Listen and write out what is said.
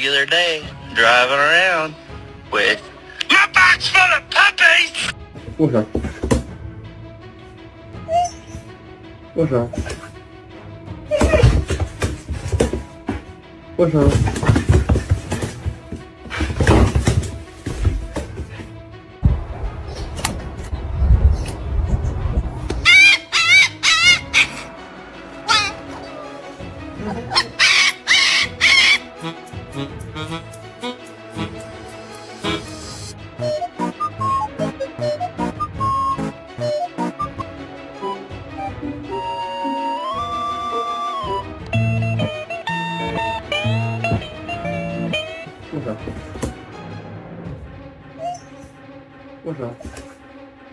regular day driving around with my box full of puppies. 为啥？为啥？为啥？为啥？为啥？